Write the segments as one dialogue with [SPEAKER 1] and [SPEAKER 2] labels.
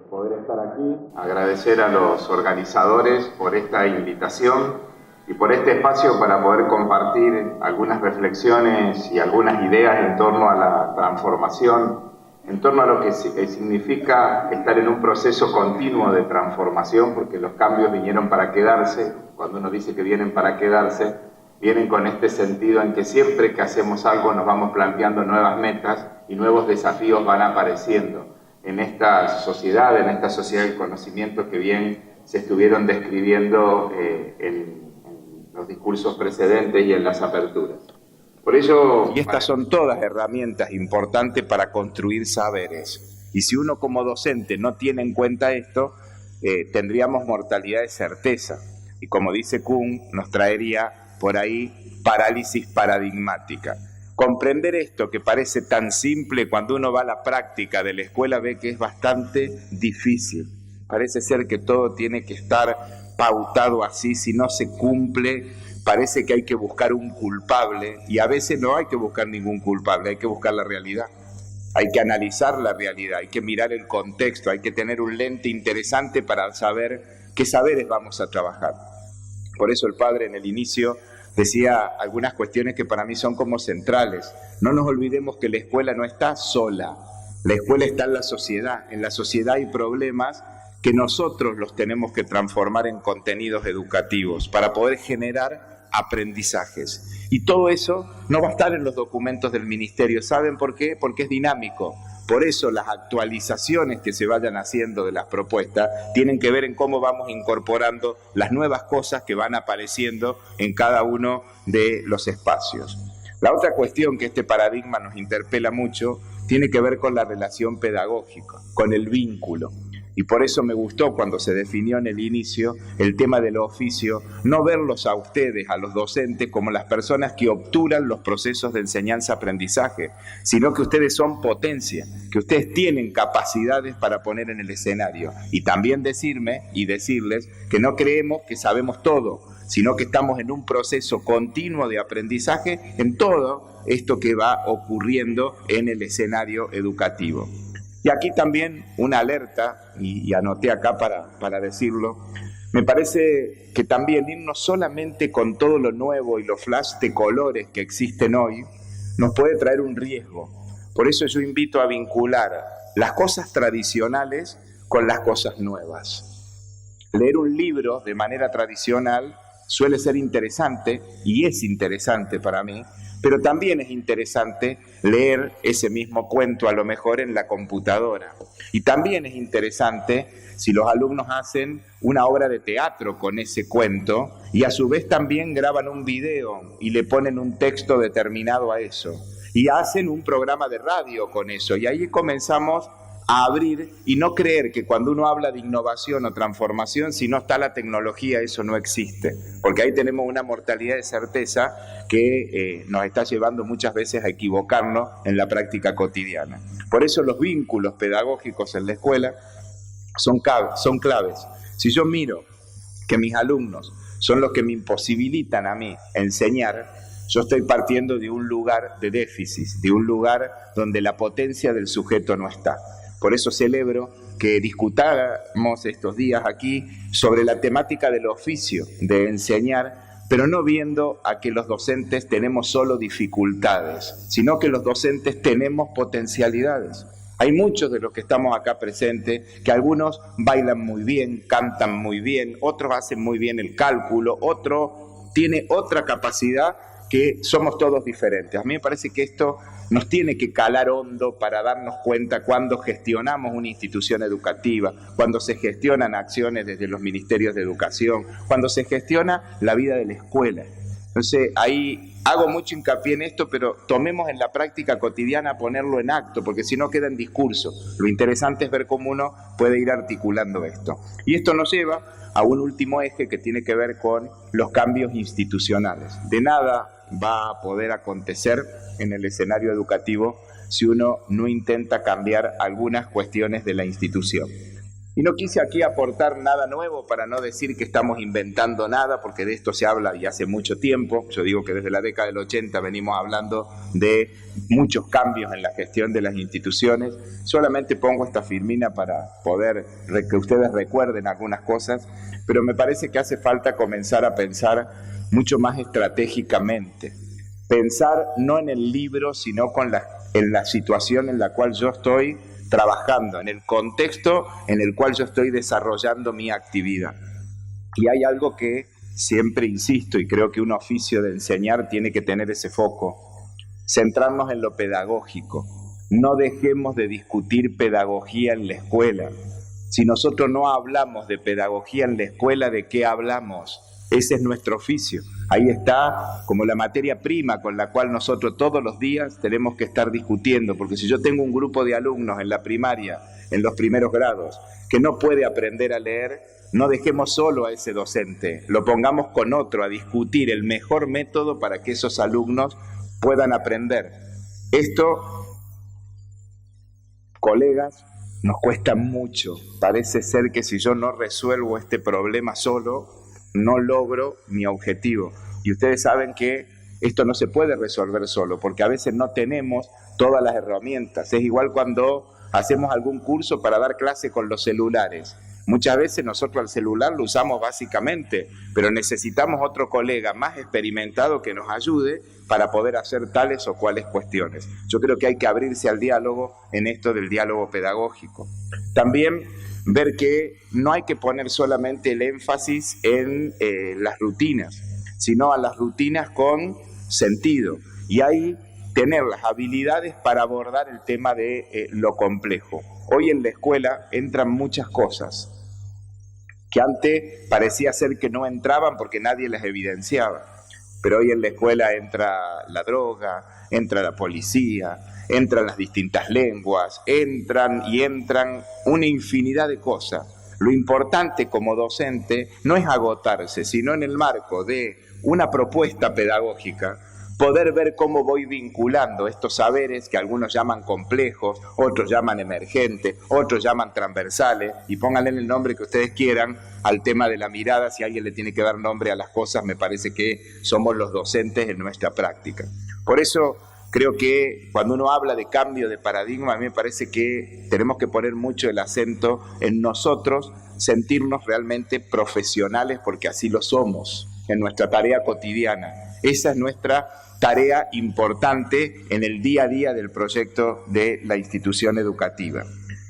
[SPEAKER 1] Poder estar aquí, agradecer a los organizadores por esta invitación y por este espacio para poder compartir algunas reflexiones y algunas ideas en torno a la transformación, en torno a lo que significa estar en un proceso continuo de transformación, porque los cambios vinieron para quedarse. Cuando uno dice que vienen para quedarse, vienen con este sentido en que siempre que hacemos algo nos vamos planteando nuevas metas y nuevos desafíos van apareciendo en esta sociedad del conocimiento que bien se estuvieron describiendo en los discursos precedentes y en las aperturas. Por ello, y estas son todas herramientas importantes para construir saberes. Y si uno como docente no tiene en cuenta esto, tendríamos mortalidad de certeza. Y como dice Kuhn, nos traería por ahí parálisis paradigmática. Comprender esto que parece tan simple, cuando uno va a la práctica de la escuela ve que es bastante difícil. Parece ser que todo tiene que estar pautado así, si no se cumple, parece que hay que buscar un culpable, y a veces no hay que buscar ningún culpable, hay que buscar la realidad. Hay que analizar la realidad, hay que mirar el contexto, hay que tener un lente interesante para saber qué saberes vamos a trabajar. Por eso el padre en el inicio decía algunas cuestiones que para mí son como centrales. No nos olvidemos que la escuela no está sola, la escuela está en la sociedad. En la sociedad hay problemas que nosotros los tenemos que transformar en contenidos educativos para poder generar aprendizajes. Y todo eso no va a estar en los documentos del ministerio. ¿Saben por qué? Porque es dinámico. Por eso las actualizaciones que se vayan haciendo de las propuestas tienen que ver en cómo vamos incorporando las nuevas cosas que van apareciendo en cada uno de los espacios. La otra cuestión que este paradigma nos interpela mucho tiene que ver con la relación pedagógica, con el vínculo. Y por eso me gustó cuando se definió en el inicio el tema del oficio, no verlos a ustedes, a los docentes, como las personas que obturan los procesos de enseñanza-aprendizaje, sino que ustedes son potencia, que ustedes tienen capacidades para poner en el escenario. Y también decirme y decirles que no creemos que sabemos todo, sino que estamos en un proceso continuo de aprendizaje en todo esto que va ocurriendo en el escenario educativo. Y aquí también una alerta, y anoté acá para decirlo, me parece que también irnos solamente con todo lo nuevo y los flash de colores que existen hoy nos puede traer un riesgo. Por eso yo invito a vincular las cosas tradicionales con las cosas nuevas. Leer un libro de manera tradicional suele ser interesante, y es interesante para mí, pero también es interesante leer ese mismo cuento a lo mejor en la computadora. Y también es interesante si los alumnos hacen una obra de teatro con ese cuento y a su vez también graban un video y le ponen un texto determinado a eso. Y hacen un programa de radio con eso. Y ahí comenzamos a abrir y no creer que cuando uno habla de innovación o transformación, si no está la tecnología, eso no existe. Porque ahí tenemos una mortalidad de certeza que nos está llevando muchas veces a equivocarnos en la práctica cotidiana. Por eso los vínculos pedagógicos en la escuela son claves. Si yo miro que mis alumnos son los que me imposibilitan a mí enseñar, yo estoy partiendo de un lugar de déficit, de un lugar donde la potencia del sujeto no está. Por eso celebro que discutamos estos días aquí sobre la temática del oficio, de enseñar, pero no viendo a que los docentes tenemos solo dificultades, sino que los docentes tenemos potencialidades. Hay muchos de los que estamos acá presentes que algunos bailan muy bien, cantan muy bien, otros hacen muy bien el cálculo, otro tiene otra capacidad, que somos todos diferentes. A mí me parece que esto nos tiene que calar hondo para darnos cuenta cuando gestionamos una institución educativa, cuando se gestionan acciones desde los ministerios de educación, cuando se gestiona la vida de la escuela. Entonces ahí hago mucho hincapié en esto, pero tomemos en la práctica cotidiana ponerlo en acto, porque si no queda en discurso. Lo interesante es ver cómo uno puede ir articulando esto. Y esto nos lleva a un último eje que tiene que ver con los cambios institucionales. De nada va a poder acontecer en el escenario educativo si uno no intenta cambiar algunas cuestiones de la institución. Y no quise aquí aportar nada nuevo para no decir que estamos inventando nada, porque de esto se habla y hace mucho tiempo. Yo digo que desde la década del 80 venimos hablando de muchos cambios en la gestión de las instituciones. Solamente pongo esta filmina para poder que ustedes recuerden algunas cosas, pero me parece que hace falta comenzar a pensar mucho más estratégicamente. Pensar no en el libro, sino en la situación en la cual yo estoy trabajando, en el contexto en el cual yo estoy desarrollando mi actividad. Y hay algo que siempre insisto, y creo que un oficio de enseñar tiene que tener ese foco: centrarnos en lo pedagógico. No dejemos de discutir pedagogía en la escuela. Si nosotros no hablamos de pedagogía en la escuela, ¿de qué hablamos? Ese es nuestro oficio. Ahí está como la materia prima con la cual nosotros todos los días tenemos que estar discutiendo, porque si yo tengo un grupo de alumnos en la primaria, en los primeros grados, que no puede aprender a leer, no dejemos solo a ese docente, lo pongamos con otro a discutir el mejor método para que esos alumnos puedan aprender. Esto, colegas, nos cuesta mucho. Parece ser que si yo no resuelvo este problema solo, no logro mi objetivo. Y ustedes saben que esto no se puede resolver solo, porque a veces no tenemos todas las herramientas. Es igual cuando hacemos algún curso para dar clase con los celulares. Muchas veces nosotros al celular lo usamos básicamente, pero necesitamos otro colega más experimentado que nos ayude para poder hacer tales o cuales cuestiones. Yo creo que hay que abrirse al diálogo en esto del diálogo pedagógico. También ver que no hay que poner solamente el énfasis en las rutinas, sino a las rutinas con sentido. Y ahí tener las habilidades para abordar el tema de lo complejo. Hoy en la escuela entran muchas cosas que antes parecía ser que no entraban porque nadie las evidenciaba. Pero hoy en la escuela entra la droga, entra la policía, entran las distintas lenguas, entran una infinidad de cosas. Lo importante como docente no es agotarse, sino en el marco de una propuesta pedagógica, poder ver cómo voy vinculando estos saberes que algunos llaman complejos, otros llaman emergentes, otros llaman transversales, y pónganle el nombre que ustedes quieran al tema de la mirada. Si alguien le tiene que dar nombre a las cosas, me parece que somos los docentes en nuestra práctica. Por eso creo que cuando uno habla de cambio de paradigma, a mí me parece que tenemos que poner mucho el acento en nosotros, sentirnos realmente profesionales, porque así lo somos en nuestra tarea cotidiana. Esa es nuestra tarea importante en el día a día del proyecto de la institución educativa.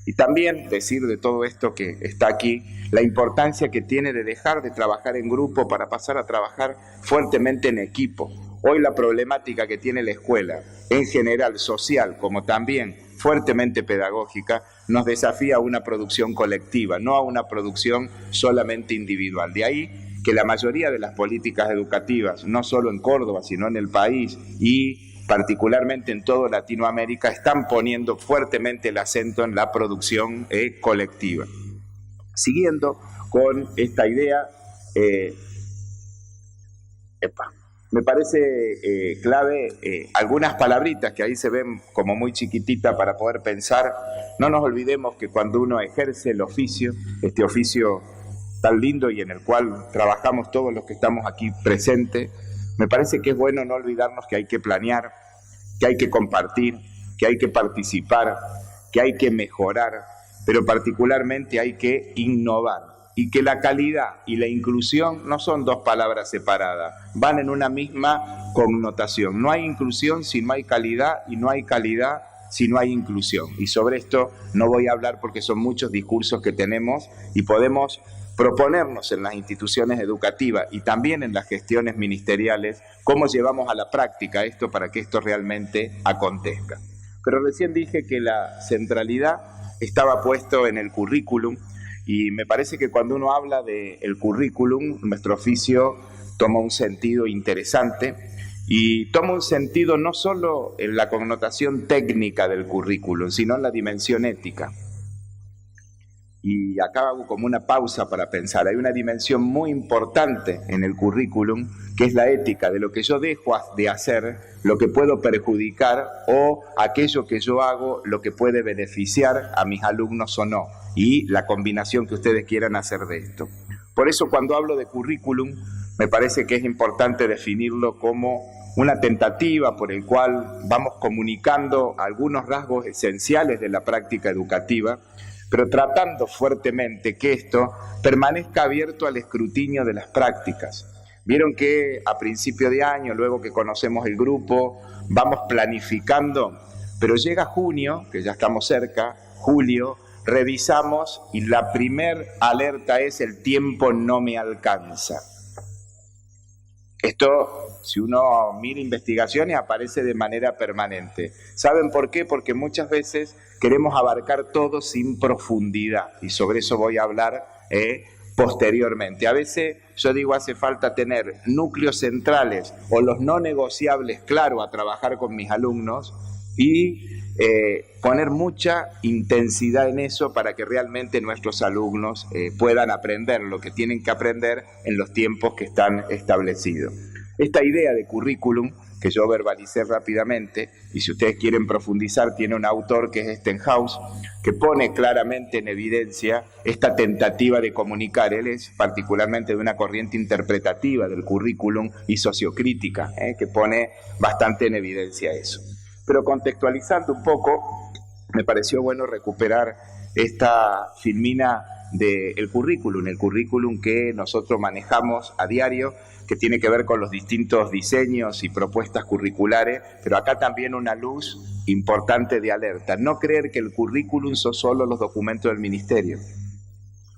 [SPEAKER 1] Y también decir de todo esto que está aquí, la importancia que tiene de dejar de trabajar en grupo para pasar a trabajar fuertemente en equipo. Hoy la problemática que tiene la escuela, en general social, como también fuertemente pedagógica, nos desafía a una producción colectiva, no a una producción solamente individual. De ahí que la mayoría de las políticas educativas, no solo en Córdoba, sino en el país y particularmente en toda Latinoamérica, están poniendo fuertemente el acento en la producción colectiva. Siguiendo con esta idea, me parece clave algunas palabritas que ahí se ven como muy chiquititas para poder pensar. No nos olvidemos que cuando uno ejerce el oficio, este oficio tan lindo y en el cual trabajamos todos los que estamos aquí presentes, me parece que es bueno no olvidarnos que hay que planear, que hay que compartir, que hay que participar, que hay que mejorar, pero particularmente hay que innovar, y que la calidad y la inclusión no son dos palabras separadas, van en una misma connotación. No hay inclusión si no hay calidad, y no hay calidad si no hay inclusión. Y sobre esto no voy a hablar porque son muchos discursos que tenemos y podemos proponernos en las instituciones educativas y también en las gestiones ministeriales cómo llevamos a la práctica esto para que esto realmente acontezca. Pero recién dije que la centralidad estaba puesto en el currículum, y me parece que cuando uno habla del currículum, nuestro oficio toma un sentido interesante, y toma un sentido no solo en la connotación técnica del currículum, sino en la dimensión ética. y acá hago como una pausa para pensar, hay una dimensión muy importante en el currículum, que es la ética, de lo que yo dejo de hacer, lo que puedo perjudicar, o aquello que yo hago, lo que puede beneficiar a mis alumnos o no, y la combinación que ustedes quieran hacer de esto. Por eso cuando hablo de currículum, me parece que es importante definirlo como una tentativa por el cual vamos comunicando algunos rasgos esenciales de la práctica educativa, pero tratando fuertemente que esto permanezca abierto al escrutinio de las prácticas. Vieron que a principio de año, luego que conocemos el grupo, vamos planificando, pero llega junio, que ya estamos cerca, julio, revisamos y la primer alerta es: el tiempo no me alcanza. Esto, si uno mira investigaciones, aparece de manera permanente. ¿Saben por qué? Porque muchas veces queremos abarcar todo sin profundidad, y sobre eso voy a hablar posteriormente. A veces yo digo, hace falta tener núcleos centrales o los no negociables claro a trabajar con mis alumnos y poner mucha intensidad en eso para que realmente nuestros alumnos puedan aprender lo que tienen que aprender en los tiempos que están establecidos. Esta idea de currículum, que yo verbalicé rápidamente, y si ustedes quieren profundizar, tiene un autor que es Stenhouse, que pone claramente en evidencia esta tentativa de comunicar. Él es particularmente de una corriente interpretativa del currículum y sociocrítica, que pone bastante en evidencia eso. Pero contextualizando un poco, me pareció bueno recuperar esta filmina del currículum, el currículum que nosotros manejamos a diario, que tiene que ver con los distintos diseños y propuestas curriculares, pero acá también una luz importante de alerta. No creer que el currículum son solo los documentos del ministerio.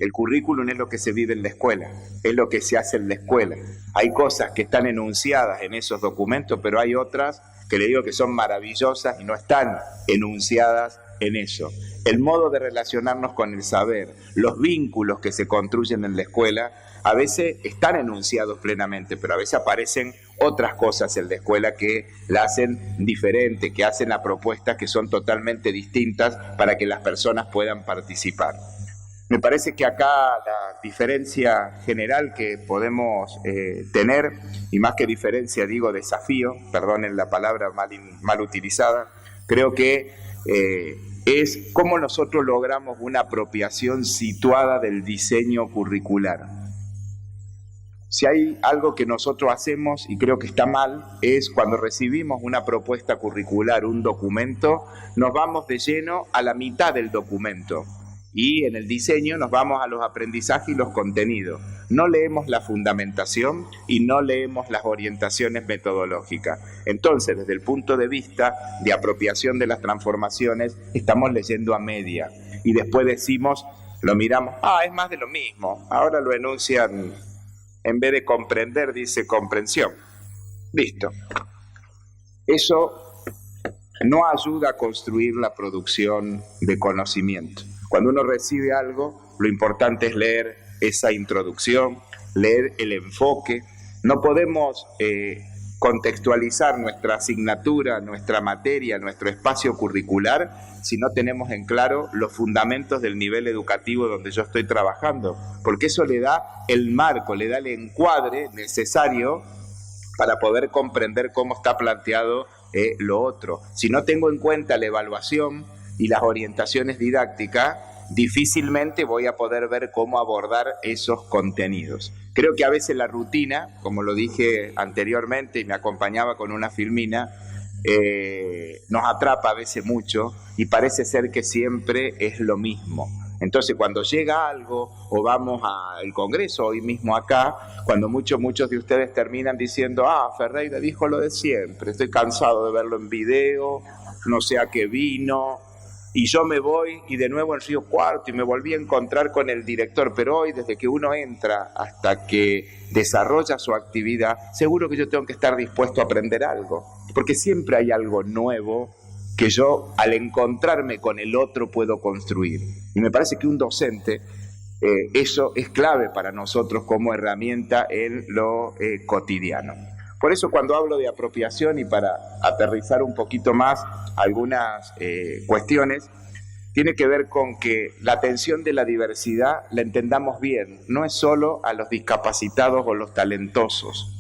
[SPEAKER 1] El currículum es lo que se vive en la escuela, es lo que se hace en la escuela. Hay cosas que están enunciadas en esos documentos, pero hay otras que le digo que son maravillosas y no están enunciadas en eso. El modo de relacionarnos con el saber, los vínculos que se construyen en la escuela, a veces están enunciados plenamente, pero a veces aparecen otras cosas en la escuela que la hacen diferente, que hacen a propuestas que son totalmente distintas para que las personas puedan participar. Me parece que acá la diferencia general que podemos tener, y más que diferencia digo desafío, perdonen la palabra mal utilizada, creo que es cómo nosotros logramos una apropiación situada del diseño curricular. Si hay algo que nosotros hacemos, y creo que está mal, es cuando recibimos una propuesta curricular, un documento, nos vamos de lleno a la mitad del documento. Y en el diseño nos vamos a los aprendizajes y los contenidos. No leemos la fundamentación y no leemos las orientaciones metodológicas. Entonces, desde el punto de vista de apropiación de las transformaciones, estamos leyendo a media. Y después decimos, lo miramos, es más de lo mismo. Ahora lo enuncian, en vez de comprender, dice comprensión. Listo. Eso no ayuda a construir la producción de conocimiento. Cuando uno recibe algo, lo importante es leer esa introducción, leer el enfoque. No podemos contextualizar nuestra asignatura, nuestra materia, nuestro espacio curricular si no tenemos en claro los fundamentos del nivel educativo donde yo estoy trabajando, porque eso le da el marco, le da el encuadre necesario para poder comprender cómo está planteado lo otro. Si no tengo en cuenta la evaluación y las orientaciones didácticas, difícilmente voy a poder ver cómo abordar esos contenidos. Creo que a veces la rutina, como lo dije anteriormente y me acompañaba con una filmina, nos atrapa a veces mucho y parece ser que siempre es lo mismo. Entonces cuando llega algo o vamos al Congreso, hoy mismo acá, cuando muchos de ustedes terminan diciendo, Ferreira dijo lo de siempre, estoy cansado de verlo en video, no sé a qué vino, y yo me voy y de nuevo en Río Cuarto y me volví a encontrar con el director, pero hoy desde que uno entra hasta que desarrolla su actividad, seguro que yo tengo que estar dispuesto a aprender algo, porque siempre hay algo nuevo que yo al encontrarme con el otro puedo construir. Y me parece que un docente, eso es clave para nosotros como herramienta en lo cotidiano. Por eso cuando hablo de apropiación y para aterrizar un poquito más algunas cuestiones, tiene que ver con que la atención de la diversidad la entendamos bien, no es solo a los discapacitados o los talentosos.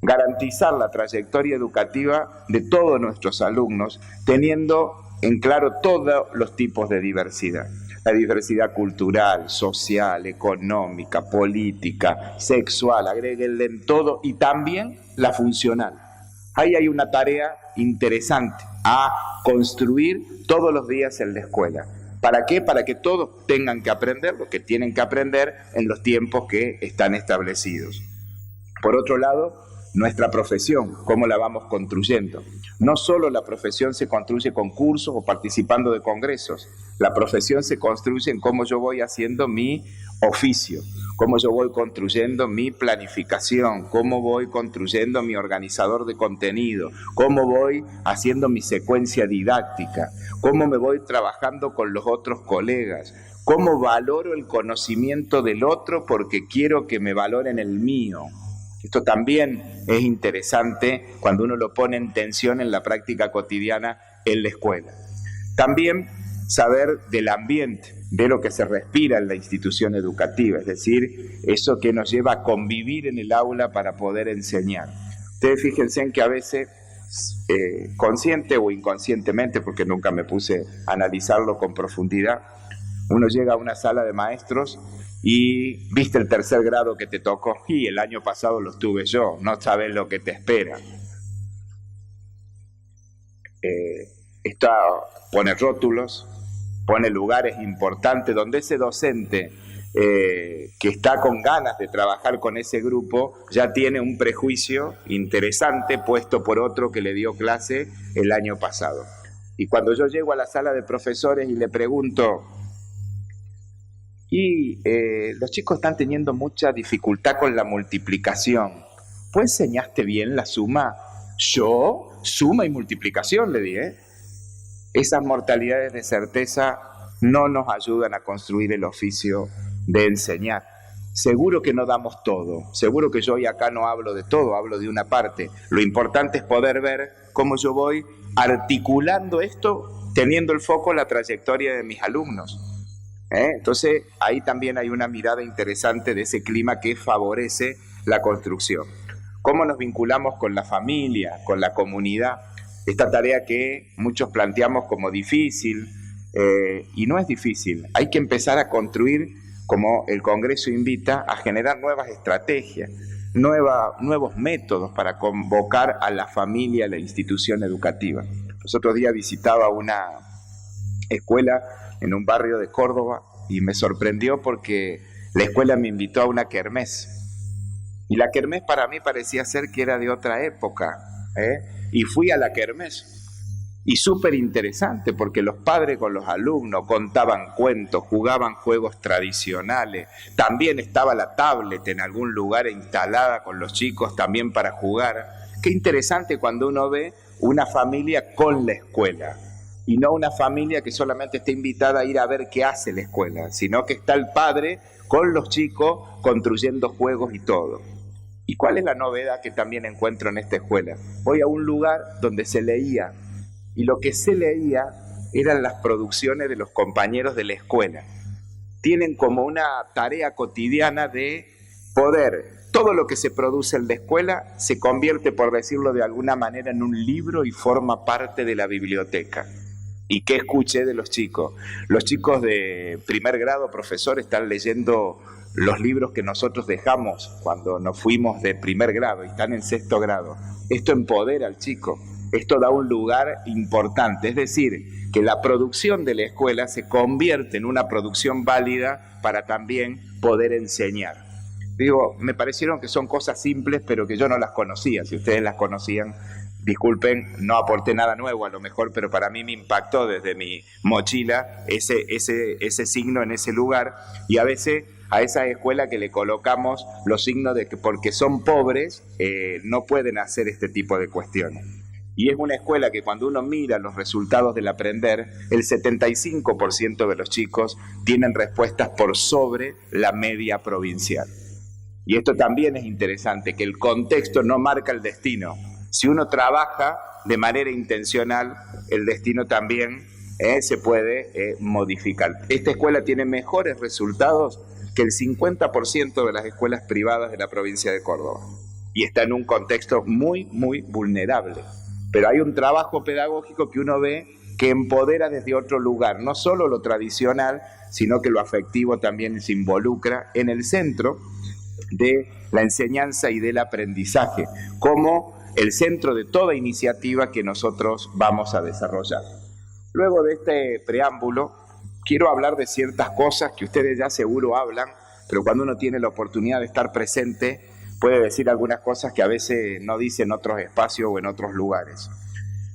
[SPEAKER 1] Garantizar la trayectoria educativa de todos nuestros alumnos, teniendo en claro todos los tipos de diversidad. La diversidad cultural, social, económica, política, sexual, agréguenle en todo, y también la funcional. Ahí hay una tarea interesante a construir todos los días en la escuela. ¿Para qué? Para que todos tengan que aprender lo que tienen que aprender en los tiempos que están establecidos. Por otro lado, nuestra profesión, ¿cómo la vamos construyendo? No solo la profesión se construye con cursos o participando de congresos, la profesión se construye en cómo yo voy haciendo mi oficio, cómo yo voy construyendo mi planificación, cómo voy construyendo mi organizador de contenido, cómo voy haciendo mi secuencia didáctica, cómo me voy trabajando con los otros colegas, cómo valoro el conocimiento del otro porque quiero que me valoren el mío. Esto también es interesante cuando uno lo pone en tensión en la práctica cotidiana en la escuela. También saber del ambiente, de lo que se respira en la institución educativa, es decir, eso que nos lleva a convivir en el aula para poder enseñar. Ustedes fíjense en que a veces, consciente o inconscientemente, porque nunca me puse a analizarlo con profundidad, uno llega a una sala de maestros y viste el tercer grado que te tocó, y el año pasado lo tuve yo, no sabes lo que te espera. Pone rótulos, pone lugares importantes donde ese docente que está con ganas de trabajar con ese grupo ya tiene un prejuicio interesante puesto por otro que le dio clase el año pasado. Y cuando yo llego a la sala de profesores y le pregunto, los chicos están teniendo mucha dificultad con la multiplicación, ¿tú enseñaste bien la suma? Yo, suma y multiplicación, le dije. Esas mortalidades de certeza no nos ayudan a construir el oficio de enseñar. Seguro que no damos todo, seguro que yo hoy acá no hablo de todo, hablo de una parte. Lo importante es poder ver cómo yo voy articulando esto, teniendo el foco en la trayectoria de mis alumnos. Entonces, ahí también hay una mirada interesante de ese clima que favorece la construcción. ¿Cómo nos vinculamos con la familia, con la comunidad? Esta tarea que muchos planteamos como difícil, y no es difícil. Hay que empezar a construir, como el Congreso invita, a generar nuevas estrategias, nuevos métodos para convocar a la familia, a la institución educativa. Los otros días visitaba una escuela en un barrio de Córdoba y me sorprendió porque la escuela me invitó a una kermés. Y la kermés para mí parecía ser que era de otra época, y fui a la kermés. Y súper interesante porque los padres con los alumnos contaban cuentos, jugaban juegos tradicionales. También estaba la tablet en algún lugar instalada con los chicos también para jugar. Qué interesante cuando uno ve una familia con la escuela. Y no una familia que solamente está invitada a ir a ver qué hace la escuela, sino que está el padre con los chicos construyendo juegos y todo. ¿Y cuál es la novedad que también encuentro en esta escuela? Voy a un lugar donde se leía, y lo que se leía eran las producciones de los compañeros de la escuela. Tienen como una tarea cotidiana de poder, todo lo que se produce en la escuela se convierte, por decirlo de alguna manera, en un libro y forma parte de la biblioteca. ¿Y qué escuché de los chicos? Los chicos de primer grado, profesor, están leyendo los libros que nosotros dejamos cuando nos fuimos de primer grado y están en sexto grado. Esto empodera al chico, esto da un lugar importante, es decir, que la producción de la escuela se convierte en una producción válida para también poder enseñar. Digo, me parecieron que son cosas simples, pero que yo no las conocía. Si ustedes las conocían, disculpen, no aporté nada nuevo a lo mejor, pero para mí me impactó desde mi mochila ese signo en ese lugar. Y a veces a esa escuela que le colocamos los signos de que porque son pobres no pueden hacer este tipo de cuestiones. Y es una escuela que cuando uno mira los resultados del aprender, el 75% de los chicos tienen respuestas por sobre la media provincial. Y esto también es interesante, que el contexto no marca el destino. Si uno trabaja de manera intencional, el destino también se puede modificar. Esta escuela tiene mejores resultados que el 50% de las escuelas privadas de la provincia de Córdoba. Y está en un contexto muy, muy vulnerable. Pero hay un trabajo pedagógico que uno ve que empodera desde otro lugar, no solo lo tradicional, sino que lo afectivo también se involucra en el centro de la enseñanza y del aprendizaje, como el centro de toda iniciativa que nosotros vamos a desarrollar. Luego de este preámbulo, quiero hablar de ciertas cosas que ustedes ya seguro hablan, pero cuando uno tiene la oportunidad de estar presente, puede decir algunas cosas que a veces no dice en otros espacios o en otros lugares.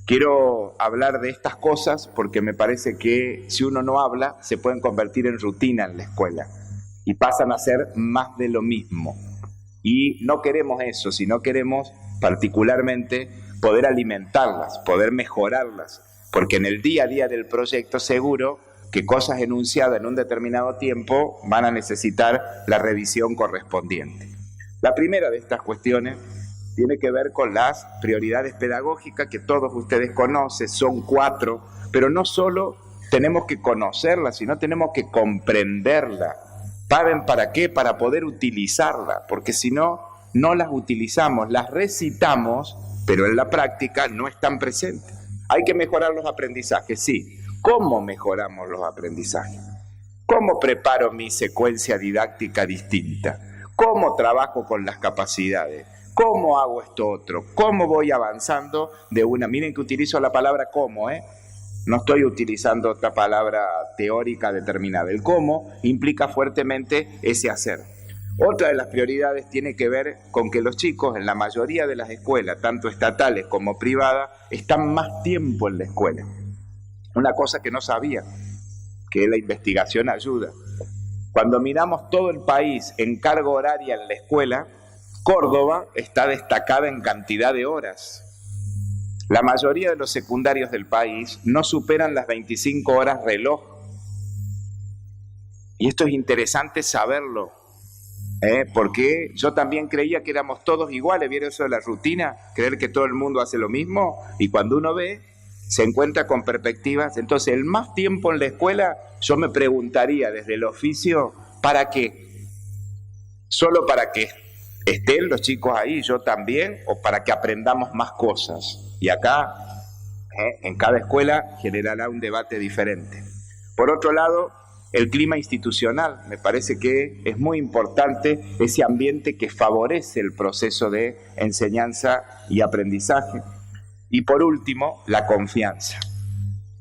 [SPEAKER 1] Quiero hablar de estas cosas porque me parece que si uno no habla, se pueden convertir en rutina en la escuela y pasan a ser más de lo mismo. Y no queremos eso, sino queremos particularmente poder alimentarlas, poder mejorarlas, porque en el día a día del proyecto seguro que cosas enunciadas en un determinado tiempo van a necesitar la revisión correspondiente. La primera de estas cuestiones tiene que ver con las prioridades pedagógicas que todos ustedes conocen, son 4, pero no solo tenemos que conocerlas, sino tenemos que comprenderlas. ¿Saben para qué? Para poder utilizarlas, porque si no, no las utilizamos, las recitamos, pero en la práctica no están presentes. Hay que mejorar los aprendizajes, sí. ¿Cómo mejoramos los aprendizajes? ¿Cómo preparo mi secuencia didáctica distinta? ¿Cómo trabajo con las capacidades? ¿Cómo hago esto otro? ¿Cómo voy avanzando de una? Miren que utilizo la palabra cómo, no estoy utilizando otra palabra teórica determinada. El cómo implica fuertemente ese hacer. Otra de las prioridades tiene que ver con que los chicos en la mayoría de las escuelas, tanto estatales como privadas, están más tiempo en la escuela. Una cosa que no sabía, que la investigación ayuda. Cuando miramos todo el país en carga horaria en la escuela, Córdoba está destacada en cantidad de horas. La mayoría de los secundarios del país no superan las 25 horas reloj. Y esto es interesante saberlo, porque yo también creía que éramos todos iguales. ¿Vieron eso de la rutina? Creer que todo el mundo hace lo mismo. Y cuando uno ve, se encuentra con perspectivas. Entonces, el más tiempo en la escuela, yo me preguntaría desde el oficio, ¿para qué? ¿Solo para que estén los chicos ahí, yo también, o para que aprendamos más cosas? Y acá, en cada escuela, generará un debate diferente. Por otro lado, el clima institucional. Me parece que es muy importante ese ambiente que favorece el proceso de enseñanza y aprendizaje. Y por último, la confianza.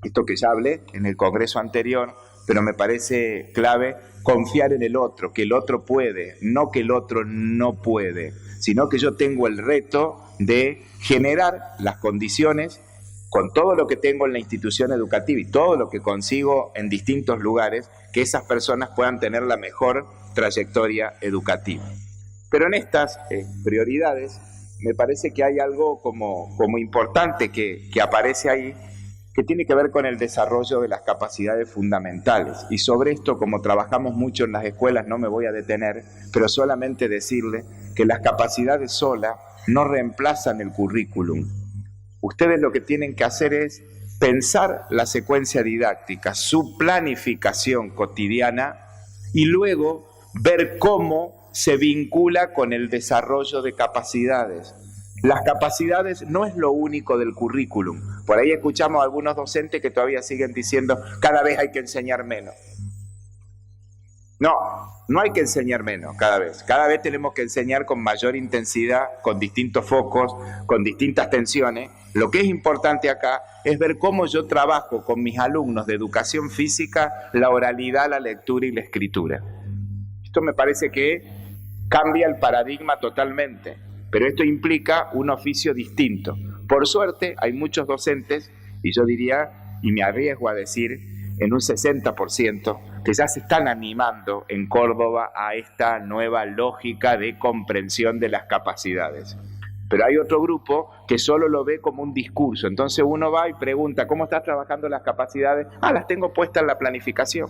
[SPEAKER 1] Esto que ya hablé en el congreso anterior, pero me parece clave confiar en el otro, que el otro puede, no que el otro no puede, sino que yo tengo el reto de generar las condiciones con todo lo que tengo en la institución educativa y todo lo que consigo en distintos lugares, que esas personas puedan tener la mejor trayectoria educativa. Pero en estas prioridades me parece que hay algo como importante que aparece ahí, que tiene que ver con el desarrollo de las capacidades fundamentales. Y sobre esto, como trabajamos mucho en las escuelas, no me voy a detener, pero solamente decirle que las capacidades solas no reemplazan el currículum. Ustedes lo que tienen que hacer es pensar la secuencia didáctica, su planificación cotidiana y luego ver cómo se vincula con el desarrollo de capacidades. Las capacidades no es lo único del currículum. Por ahí escuchamos a algunos docentes que todavía siguen diciendo cada vez hay que enseñar menos. No hay que enseñar menos cada vez. Cada vez tenemos que enseñar con mayor intensidad, con distintos focos, con distintas tensiones. Lo que es importante acá es ver cómo yo trabajo con mis alumnos de educación física la oralidad, la lectura y la escritura. Esto me parece que cambia el paradigma totalmente, pero esto implica un oficio distinto. Por suerte hay muchos docentes, y yo diría, y me arriesgo a decir, en un 60%, que ya se están animando en Córdoba a esta nueva lógica de comprensión de las capacidades. Pero hay otro grupo que solo lo ve como un discurso. Entonces uno va y pregunta, ¿cómo estás trabajando las capacidades? Las tengo puestas en la planificación.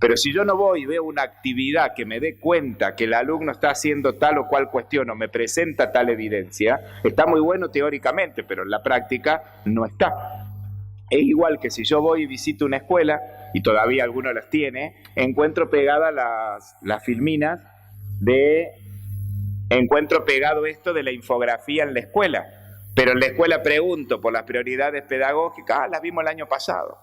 [SPEAKER 1] Pero si yo no voy y veo una actividad que me dé cuenta que el alumno está haciendo tal o cual cuestión o me presenta tal evidencia, está muy bueno teóricamente, pero en la práctica no está. Es igual que si yo voy y visito una escuela, y todavía alguno las tiene, encuentro pegadas las filminas encuentro pegado esto de la infografía en la escuela, pero en la escuela pregunto por las prioridades pedagógicas, las vimos el año pasado.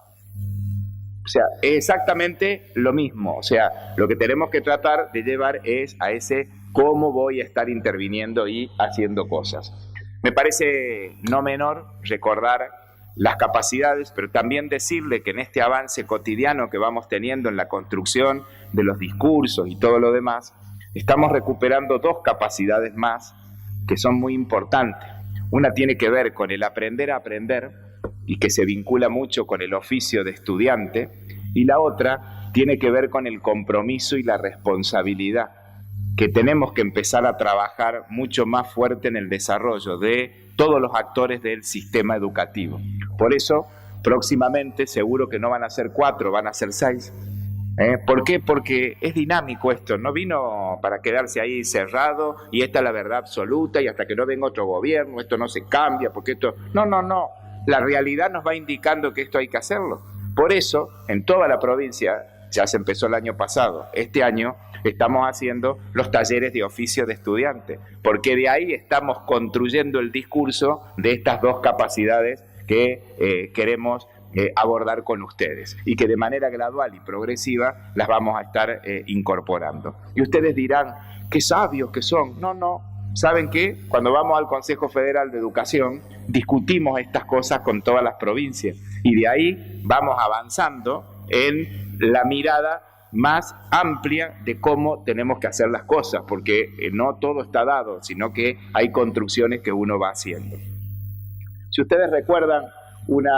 [SPEAKER 1] O sea, es exactamente lo mismo. O sea, lo que tenemos que tratar de llevar es a ese cómo voy a estar interviniendo y haciendo cosas. Me parece no menor recordar las capacidades, pero también decirle que en este avance cotidiano que vamos teniendo en la construcción de los discursos y todo lo demás, estamos recuperando dos capacidades más que son muy importantes. Una tiene que ver con el aprender a aprender y que se vincula mucho con el oficio de estudiante, y la otra tiene que ver con el compromiso y la responsabilidad, que tenemos que empezar a trabajar mucho más fuerte en el desarrollo de todos los actores del sistema educativo. Por eso, próximamente, seguro que no van a ser 4, van a ser 6. ¿Por qué? Porque es dinámico esto, no vino para quedarse ahí cerrado y esta es la verdad absoluta y hasta que no venga otro gobierno, esto no se cambia, porque esto... No. La realidad nos va indicando que esto hay que hacerlo. Por eso, en toda la provincia, ya se empezó el año pasado, este año estamos haciendo los talleres de oficio de estudiante, porque de ahí estamos construyendo el discurso de estas dos capacidades que queremos abordar con ustedes y que de manera gradual y progresiva las vamos a estar incorporando. Y ustedes dirán, qué sabios que son. No. ¿Saben qué? Cuando vamos al Consejo Federal de Educación, discutimos estas cosas con todas las provincias y de ahí vamos avanzando en la mirada más amplia de cómo tenemos que hacer las cosas, porque no todo está dado, sino que hay construcciones que uno va haciendo. Si ustedes recuerdan, una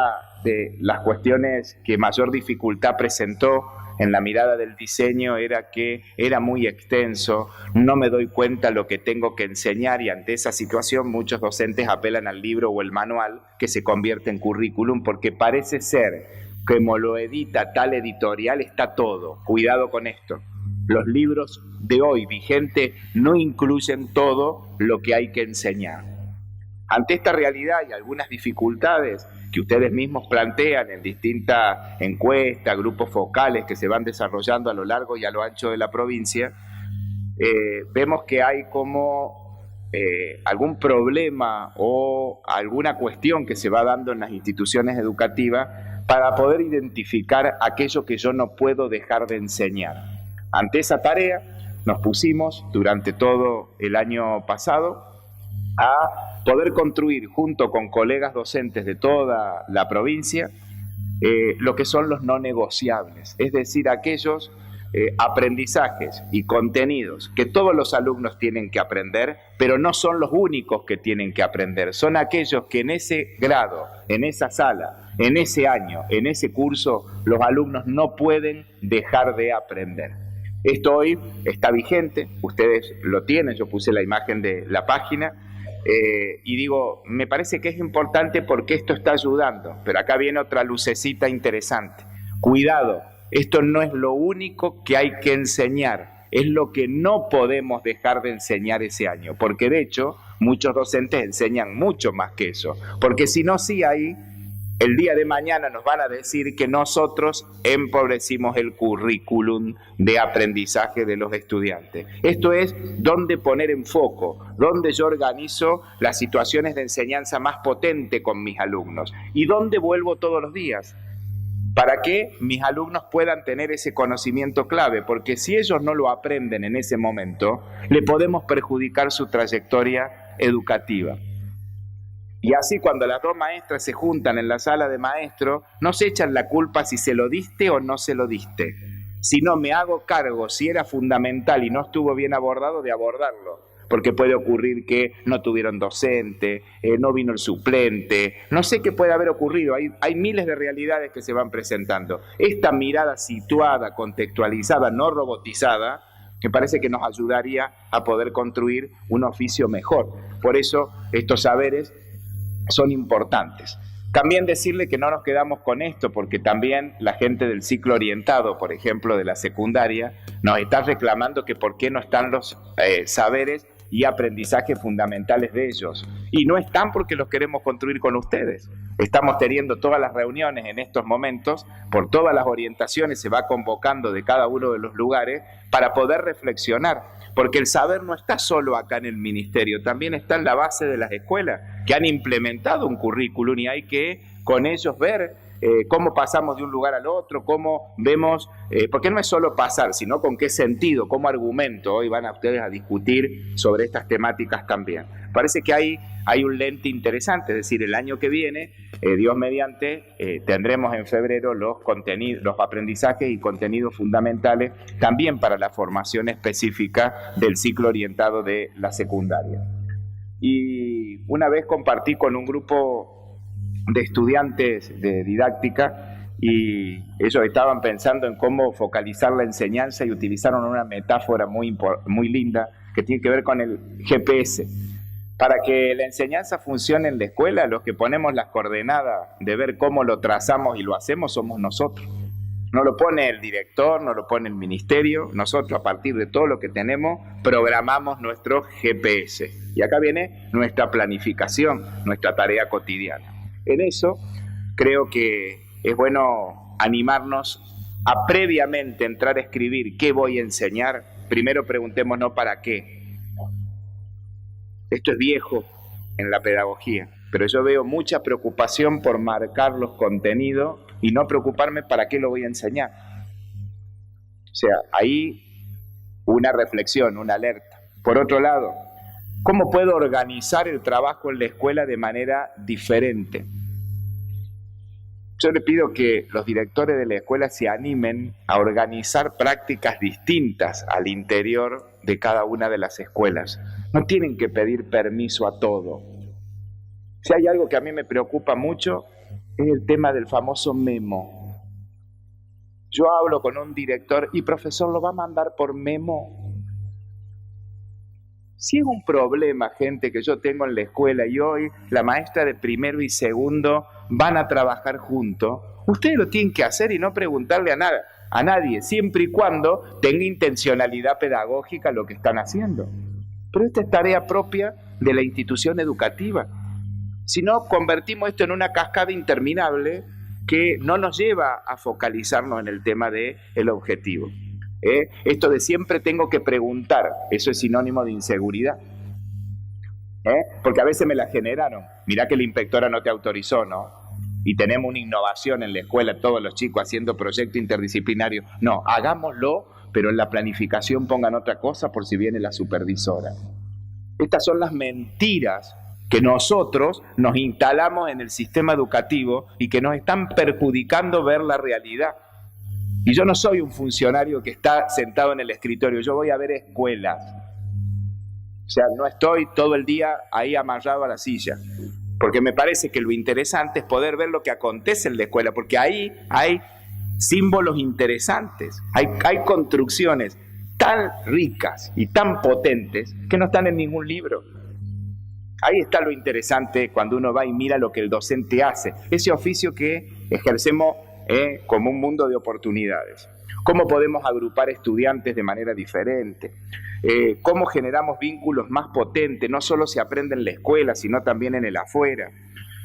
[SPEAKER 1] de las cuestiones que mayor dificultad presentó en la mirada del diseño era que era muy extenso, no me doy cuenta lo que tengo que enseñar, y ante esa situación muchos docentes apelan al libro o el manual que se convierte en currículum porque parece ser que como lo edita tal editorial está todo. Cuidado con esto. Los libros de hoy vigentes no incluyen todo lo que hay que enseñar. Ante esta realidad y algunas dificultades que ustedes mismos plantean en distintas encuestas, grupos focales que se van desarrollando a lo largo y a lo ancho de la provincia, vemos que hay como algún problema o alguna cuestión que se va dando en las instituciones educativas para poder identificar aquello que yo no puedo dejar de enseñar. Ante esa tarea nos pusimos durante todo el año pasado a poder construir junto con colegas docentes de toda la provincia lo que son los no negociables, es decir, aquellos aprendizajes y contenidos que todos los alumnos tienen que aprender, pero no son los únicos que tienen que aprender, son aquellos que en ese grado, en esa sala, en ese año, en ese curso, los alumnos no pueden dejar de aprender. Esto hoy está vigente, ustedes lo tienen, yo puse la imagen de la página, y digo, me parece que es importante porque esto está ayudando, pero acá viene otra lucecita interesante. Cuidado, esto no es lo único que hay que enseñar, es lo que no podemos dejar de enseñar ese año, porque de hecho muchos docentes enseñan mucho más que eso, porque si no, sí ahí el día de mañana nos van a decir que nosotros empobrecimos el currículum de aprendizaje de los estudiantes. Esto es donde poner en foco, donde yo organizo las situaciones de enseñanza más potente con mis alumnos y donde vuelvo todos los días para que mis alumnos puedan tener ese conocimiento clave, porque si ellos no lo aprenden en ese momento, le podemos perjudicar su trayectoria educativa. Y así cuando las dos maestras se juntan en la sala de maestro, no se echan la culpa si se lo diste o no se lo diste, sino me hago cargo si era fundamental y no estuvo bien abordado de abordarlo, porque puede ocurrir que no tuvieron docente, no vino el suplente, no sé qué puede haber ocurrido, hay miles de realidades que se van presentando. Esta mirada situada, contextualizada, no robotizada, me parece que nos ayudaría a poder construir un oficio mejor. Por eso estos saberes son importantes. También decirle que no nos quedamos con esto, porque también la gente del ciclo orientado, por ejemplo, de la secundaria, nos está reclamando que por qué no están los saberes y aprendizajes fundamentales de ellos. Y no están porque los queremos construir con ustedes. Estamos teniendo todas las reuniones en estos momentos, por todas las orientaciones se va convocando de cada uno de los lugares para poder reflexionar, porque el saber no está solo acá en el ministerio, también está en la base de las escuelas, que han implementado un currículum y hay que con ellos ver cómo pasamos de un lugar al otro, cómo vemos, porque no es solo pasar, sino con qué sentido, cómo argumento. Hoy van a ustedes a discutir sobre estas temáticas también. Parece que hay un lente interesante, es decir, el año que viene, Dios mediante, tendremos en febrero los contenidos, los aprendizajes y contenidos fundamentales también para la formación específica del ciclo orientado de la secundaria. Y una vez compartí con un grupo de estudiantes de didáctica y ellos estaban pensando en cómo focalizar la enseñanza y utilizaron una metáfora muy linda que tiene que ver con el GPS. Para que la enseñanza funcione en la escuela, los que ponemos las coordenadas de ver cómo lo trazamos y lo hacemos somos nosotros. No lo pone el director, no lo pone el ministerio, nosotros a partir de todo lo que tenemos programamos nuestro GPS. Y acá viene nuestra planificación, nuestra tarea cotidiana. En eso creo que es bueno animarnos a previamente entrar a escribir qué voy a enseñar. Primero preguntémonos para qué. Esto es viejo en la pedagogía, pero yo veo mucha preocupación por marcar los contenidos y no preocuparme para qué lo voy a enseñar. O sea, ahí una reflexión, una alerta. Por otro lado, ¿cómo puedo organizar el trabajo en la escuela de manera diferente? Yo le pido que los directores de la escuela se animen a organizar prácticas distintas al interior de cada una de las escuelas. No tienen que pedir permiso a todo. Si hay algo que a mí me preocupa mucho, es el tema del famoso memo. Yo hablo con un director y profesor, ¿lo va a mandar por memo? Si es un problema, gente, que yo tengo en la escuela y hoy la maestra de primero y segundo van a trabajar juntos, ustedes lo tienen que hacer y no preguntarle a nadie, siempre y cuando tenga intencionalidad pedagógica lo que están haciendo. Pero esta es tarea propia de la institución educativa. Si no, convertimos esto en una cascada interminable que no nos lleva a focalizarnos en el tema del objetivo. Esto de siempre tengo que preguntar, eso es sinónimo de inseguridad. Porque a veces me la generaron. Mirá que la inspectora no te autorizó, ¿no? Y tenemos una innovación en la escuela, todos los chicos haciendo proyectos interdisciplinarios. No, hagámoslo, pero en la planificación pongan otra cosa por si viene la supervisora. Estas son las mentiras que nosotros nos instalamos en el sistema educativo y que nos están perjudicando ver la realidad. Y yo no soy un funcionario que está sentado en el escritorio, yo voy a ver escuelas. O sea, no estoy todo el día ahí amarrado a la silla, porque me parece que lo interesante es poder ver lo que acontece en la escuela, porque ahí hay símbolos interesantes, hay construcciones tan ricas y tan potentes que no están en ningún libro. Ahí está lo interesante cuando uno va y mira lo que el docente hace, ese oficio que ejercemos como un mundo de oportunidades. ¿Cómo podemos agrupar estudiantes de manera diferente? ¿Cómo generamos vínculos más potentes? No solo se aprende en la escuela, sino también en el afuera.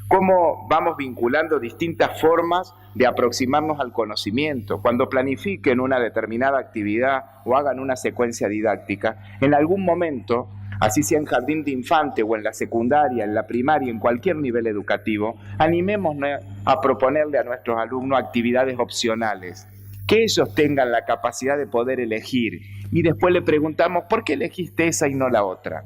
[SPEAKER 1] ¿Cómo vamos vinculando distintas formas de aproximarnos al conocimiento? Cuando planifiquen una determinada actividad o hagan una secuencia didáctica, en algún momento, así sea en jardín de infante o en la secundaria, en la primaria, en cualquier nivel educativo, animémonos a proponerle a nuestros alumnos actividades opcionales, que ellos tengan la capacidad de poder elegir. Y después le preguntamos, ¿por qué elegiste esa y no la otra?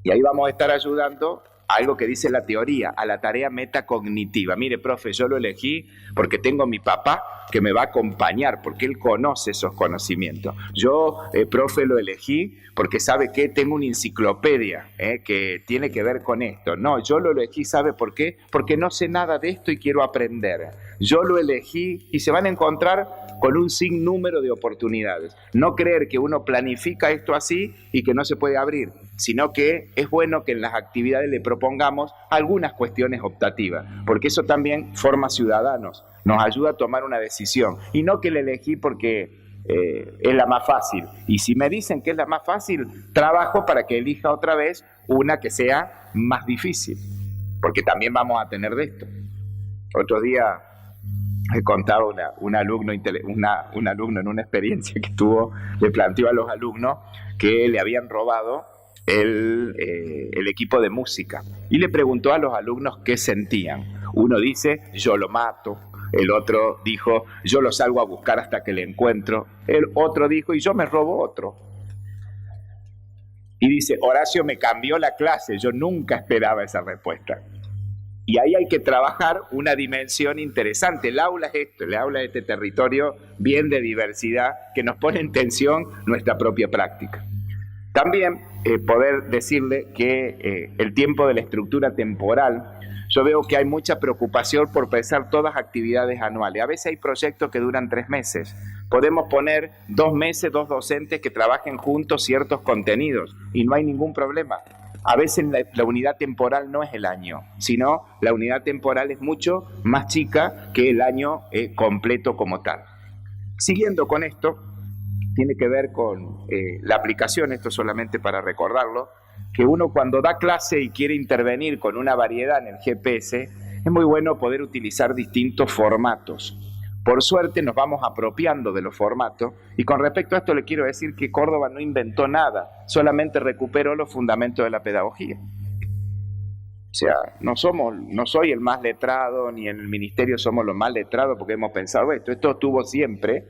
[SPEAKER 1] Y ahí vamos a estar ayudando a algo que dice la teoría, a la tarea metacognitiva. Mire, profe, yo lo elegí porque tengo a mi papá que me va a acompañar, porque él conoce esos conocimientos. Yo, profe, lo elegí porque sabe que tengo una enciclopedia que tiene que ver con esto. No, yo lo elegí, ¿sabe por qué? Porque no sé nada de esto y quiero aprender. Yo lo elegí y se van a encontrar con un sinnúmero de oportunidades. No creer que uno planifica esto así y que no se puede abrir, sino que es bueno que en las actividades le propongamos algunas cuestiones optativas, porque eso también forma ciudadanos, nos ayuda a tomar una decisión, y no que le elegí porque
[SPEAKER 2] es la más fácil. Y si me dicen que es la más fácil, trabajo para que elija otra vez una que sea más difícil, porque también vamos a tener de esto. Otro día he contado un alumno en una experiencia que tuvo, le planteó a los alumnos que le habían robado el equipo de música y le preguntó a los alumnos qué sentían. Uno dice, yo lo mato. El otro dijo, yo lo salgo a buscar hasta que le encuentro. El otro dijo, y yo me robo otro. Y dice, Horacio me cambió la clase, yo nunca esperaba esa respuesta. Y ahí hay que trabajar una dimensión interesante. El aula es esto, el aula es este territorio bien de diversidad que nos pone en tensión nuestra propia práctica. También poder decirle que el tiempo de la estructura temporal, yo veo que hay mucha preocupación por pensar todas actividades anuales. A veces hay proyectos que duran 3 meses. Podemos poner 2 meses, 2 docentes que trabajen juntos ciertos contenidos y no hay ningún problema. A veces la unidad temporal no es el año, sino la unidad temporal es mucho más chica que el año completo como tal. Siguiendo con esto, tiene que ver con la aplicación, esto solamente para recordarlo, que uno cuando da clase y quiere intervenir con una variedad en el GPS, es muy bueno poder utilizar distintos formatos. Por suerte nos vamos apropiando de los formatos y con respecto a esto le quiero decir que Córdoba no inventó nada, solamente recuperó los fundamentos de la pedagogía. O sea, no soy el más letrado, ni en el ministerio somos los más letrados porque hemos pensado esto estuvo siempre,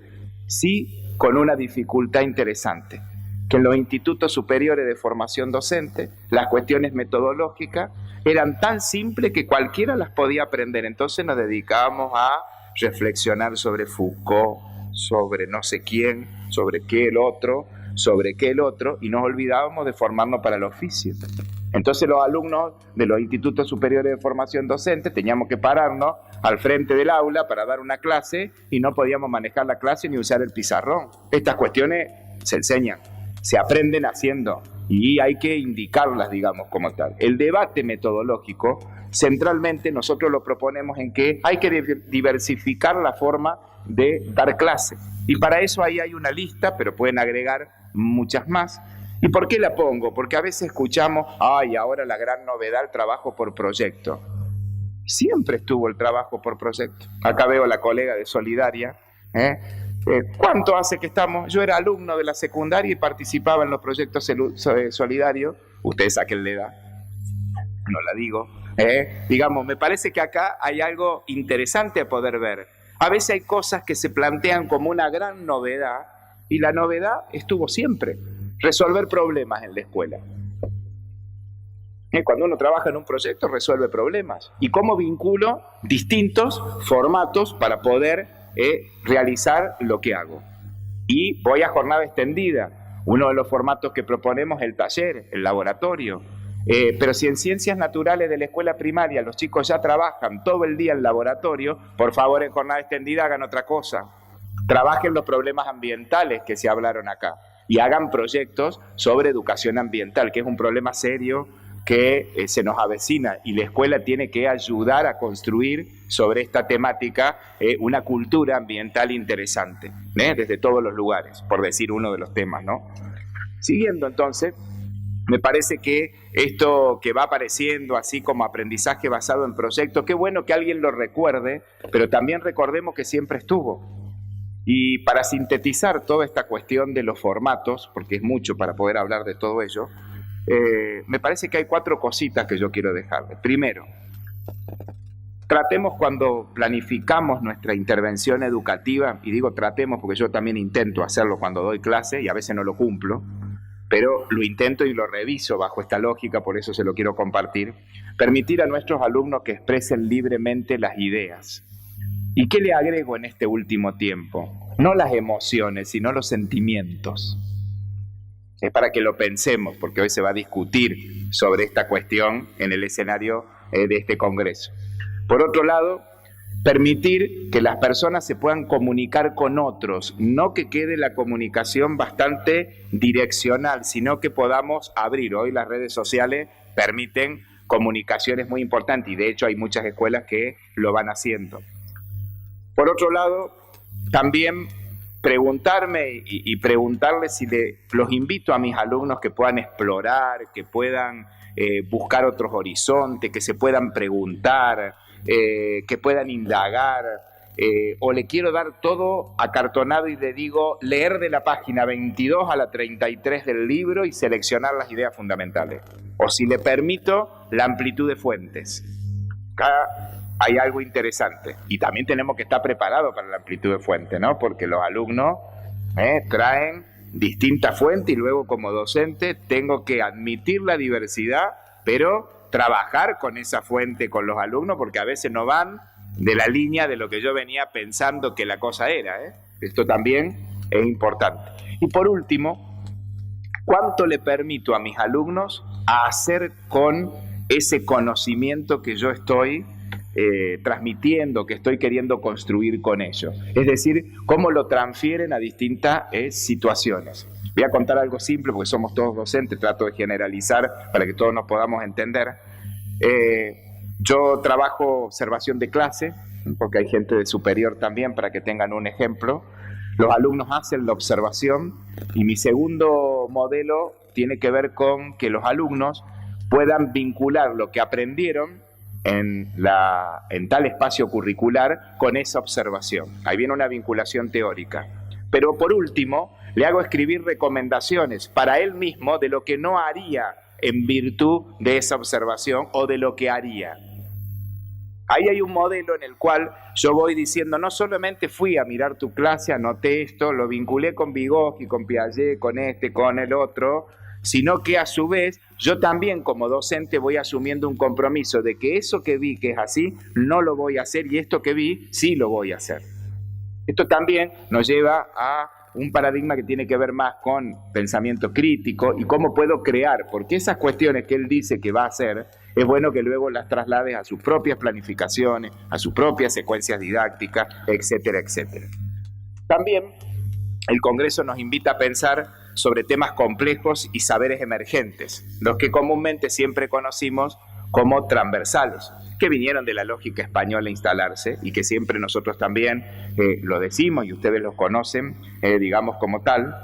[SPEAKER 2] sí con una dificultad interesante, que en los institutos superiores de formación docente, las cuestiones metodológicas eran tan simples que cualquiera las podía aprender, entonces nos dedicábamos a reflexionar sobre Foucault, sobre no sé quién, sobre qué el otro, y nos olvidábamos de formarnos para el oficio. Entonces los alumnos de los institutos superiores de formación docente teníamos que pararnos al frente del aula para dar una clase y no podíamos manejar la clase ni usar el pizarrón. Estas cuestiones se enseñan, se aprenden haciendo y hay que indicarlas, digamos, como tal. El debate metodológico, centralmente nosotros lo proponemos en que hay que diversificar la forma de dar clase. Y para eso ahí hay una lista, pero pueden agregar muchas más. ¿Y por qué la pongo? Porque a veces escuchamos, ahora la gran novedad, el trabajo por proyecto. Siempre estuvo el trabajo por proyecto. Acá veo a la colega de Solidaria, ¿cuánto hace que estamos? Yo era alumno de la secundaria y participaba en los proyectos solidarios. Ustedes saquen la edad, no la digo. Digamos, me parece que acá hay algo interesante a poder ver. A veces hay cosas que se plantean como una gran novedad y la novedad estuvo siempre. Resolver problemas en la escuela. Cuando uno trabaja en un proyecto resuelve problemas. ¿Y cómo vinculo distintos formatos para poder realizar lo que hago? Y voy a jornada extendida. Uno de los formatos que proponemos es el taller, el laboratorio. Pero si en ciencias naturales de la escuela primaria los chicos ya trabajan todo el día en laboratorio, por favor en jornada extendida hagan otra cosa. Trabajen los problemas ambientales que se hablaron acá y hagan proyectos sobre educación ambiental, que es un problema serio que se nos avecina y la escuela tiene que ayudar a construir sobre esta temática una cultura ambiental interesante, desde todos los lugares, por decir uno de los temas, ¿no? Siguiendo entonces, me parece que esto que va apareciendo así como aprendizaje basado en proyectos, qué bueno que alguien lo recuerde, pero también recordemos que siempre estuvo. Y para sintetizar toda esta cuestión de los formatos, porque es mucho para poder hablar de todo ello, me parece que hay 4 cositas que yo quiero dejarles. Primero, tratemos cuando planificamos nuestra intervención educativa, y digo tratemos porque yo también intento hacerlo cuando doy clase y a veces no lo cumplo, pero lo intento y lo reviso bajo esta lógica, por eso se lo quiero compartir, permitir a nuestros alumnos que expresen libremente las ideas. ¿Y qué le agrego en este último tiempo? No las emociones, sino los sentimientos. Es para que lo pensemos, porque hoy se va a discutir sobre esta cuestión en el escenario de este congreso. Por otro lado, permitir que las personas se puedan comunicar con otros, no que quede la comunicación bastante direccional, sino que podamos abrir. Hoy las redes sociales permiten comunicaciones muy importantes y de hecho hay muchas escuelas que lo van haciendo. Por otro lado, también preguntarme y preguntarles si los invito a mis alumnos que puedan explorar, que puedan buscar otros horizontes, que se puedan preguntar, que puedan indagar, o le quiero dar todo acartonado y le digo leer de la página 22 a la 33 del libro y seleccionar las ideas fundamentales. O si le permito la amplitud de fuentes. Acá hay algo interesante y también tenemos que estar preparados para la amplitud de fuentes, ¿no? Porque los alumnos traen distintas fuentes y luego como docente tengo que admitir la diversidad, pero trabajar con esa fuente con los alumnos porque a veces no van de la línea de lo que yo venía pensando que la cosa era. Esto también es importante. Y por último, ¿cuánto le permito a mis alumnos a hacer con ese conocimiento que yo estoy transmitiendo, que estoy queriendo construir con ellos? Es decir, cómo lo transfieren a distintas situaciones. Voy a contar algo simple porque somos todos docentes, trato de generalizar para que todos nos podamos entender. Yo trabajo observación de clase, porque hay gente de superior también, para que tengan un ejemplo. Los alumnos hacen la observación y mi segundo modelo tiene que ver con que los alumnos puedan vincular lo que aprendieron en tal espacio curricular con esa observación. Ahí viene una vinculación teórica. Pero por último, le hago escribir recomendaciones para él mismo de lo que no haría en virtud de esa observación o de lo que haría. Ahí hay un modelo en el cual yo voy diciendo, no solamente fui a mirar tu clase, anoté esto, lo vinculé con Vygotsky, con Piaget, con este, con el otro, sino que a su vez yo también como docente voy asumiendo un compromiso de que eso que vi que es así, no lo voy a hacer y esto que vi, sí lo voy a hacer. Esto también nos lleva a un paradigma que tiene que ver más con pensamiento crítico y cómo puedo crear, porque esas cuestiones que él dice que va a hacer, es bueno que luego las traslades a sus propias planificaciones, a sus propias secuencias didácticas, etcétera, etcétera. También el Congreso nos invita a pensar sobre temas complejos y saberes emergentes, los que comúnmente siempre conocimos como transversales, que vinieron de la lógica española a instalarse y que siempre nosotros también lo decimos y ustedes los conocen, digamos como tal.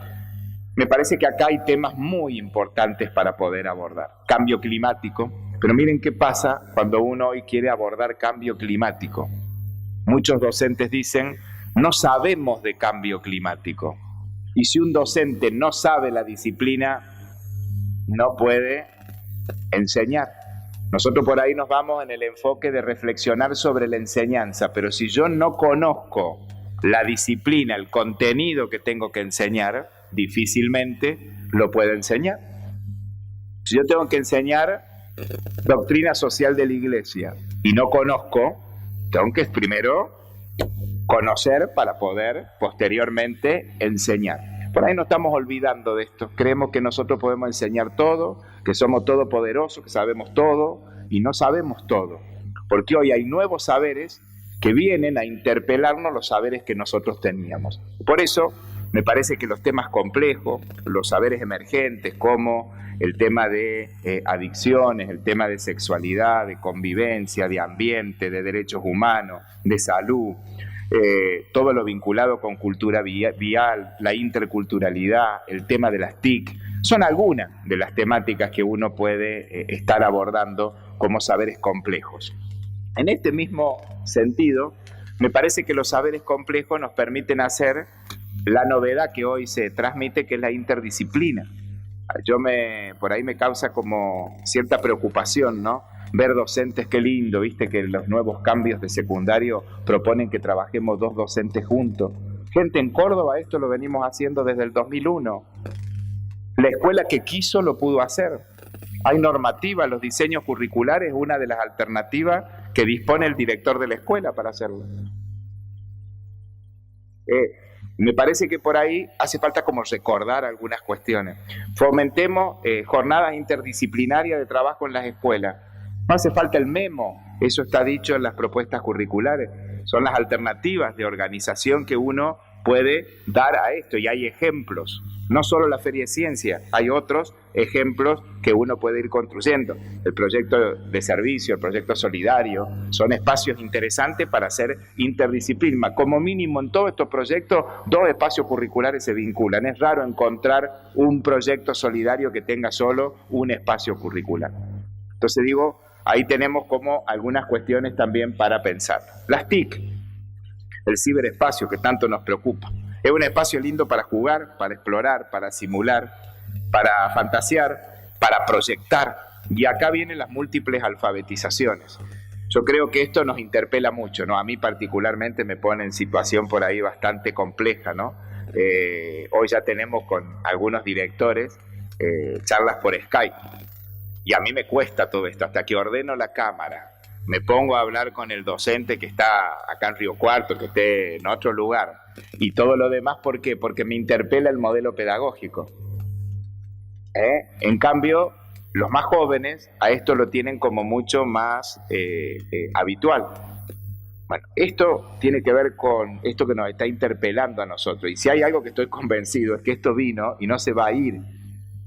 [SPEAKER 2] Me parece que acá hay temas muy importantes para poder abordar. Cambio climático, pero miren qué pasa cuando uno hoy quiere abordar cambio climático. Muchos docentes dicen, no sabemos de cambio climático. Y si un docente no sabe la disciplina, no puede enseñar. Nosotros por ahí nos vamos en el enfoque de reflexionar sobre la enseñanza, pero si yo no conozco la disciplina, el contenido que tengo que enseñar, difícilmente lo puedo enseñar. Si yo tengo que enseñar doctrina social de la Iglesia y no conozco, tengo que primero conocer para poder posteriormente enseñar. Por ahí nos estamos olvidando de esto. Creemos que nosotros podemos enseñar todo, que somos todopoderosos, que sabemos todo, y no sabemos todo. Porque hoy hay nuevos saberes que vienen a interpelarnos los saberes que nosotros teníamos. Por eso me parece que los temas complejos, los saberes emergentes, como el tema de adicciones, el tema de sexualidad, de convivencia, de ambiente, de derechos humanos, de salud, todo lo vinculado con cultura vial, la interculturalidad, el tema de las TIC, son algunas de las temáticas que uno puede estar abordando como saberes complejos. En este mismo sentido, me parece que los saberes complejos nos permiten hacer la novedad que hoy se transmite, que es la interdisciplina. Por ahí me causa como cierta preocupación, ¿no? Ver docentes, qué lindo, viste que los nuevos cambios de secundario proponen que trabajemos 2 docentes juntos. Gente, en Córdoba esto lo venimos haciendo desde el 2001. La escuela que quiso lo pudo hacer. Hay normativa, los diseños curriculares, una de las alternativas que dispone el director de la escuela para hacerlo. Me parece que por ahí hace falta como recordar algunas cuestiones. Fomentemos jornadas interdisciplinarias de trabajo en las escuelas. No hace falta el memo, eso está dicho en las propuestas curriculares. Son las alternativas de organización que uno puede dar a esto, y hay ejemplos. No solo la Feria de Ciencia, hay otros ejemplos que uno puede ir construyendo. El proyecto de servicio, el proyecto solidario, son espacios interesantes para hacer interdisciplina. Como mínimo en todos estos proyectos, 2 espacios curriculares se vinculan. Es raro encontrar un proyecto solidario que tenga solo un espacio curricular. Entonces digo, ahí tenemos como algunas cuestiones también para pensar. Las TIC, el ciberespacio que tanto nos preocupa. Es un espacio lindo para jugar, para explorar, para simular, para fantasear, para proyectar. Y acá vienen las múltiples alfabetizaciones. Yo creo que esto nos interpela mucho, ¿no? A mí particularmente me pone en situación por ahí bastante compleja, ¿no? Hoy ya tenemos con algunos directores charlas por Skype. Y a mí me cuesta todo esto, hasta que ordeno la cámara. Me pongo a hablar con el docente que está acá en Río Cuarto, que esté en otro lugar. Y todo lo demás, ¿por qué? Porque me interpela el modelo pedagógico. En cambio, los más jóvenes a esto lo tienen como mucho más habitual. Bueno, esto tiene que ver con esto que nos está interpelando a nosotros. Y si hay algo que estoy convencido es que esto vino y no se va a ir.